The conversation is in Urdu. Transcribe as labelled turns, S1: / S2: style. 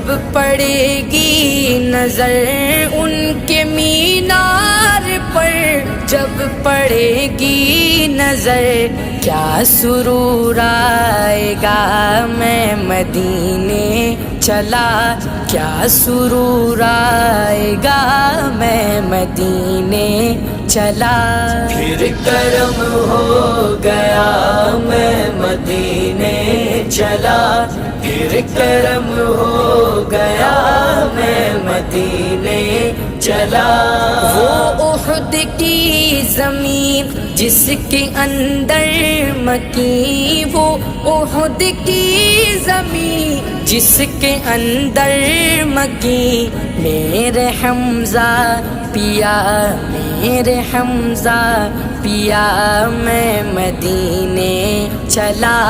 S1: جب پڑے گی نظر ان کے مینار پر، جب پڑے گی نظر کیا سرور آئے گا، میں مدینے چلا کیا سرور آئے گا، میں مدینے چلا۔ پھر کرم ہو گیا میں مدینے چلا، پھر کرم ہو گیا میں مدینے چلا۔ وہ احد کی زمین جس کے اندر مکی، وہ احد کی زمین جس کے اندر مکی، میرے حمزہ پیا، میرے حمزہ پیا، میں مدینے چلا۔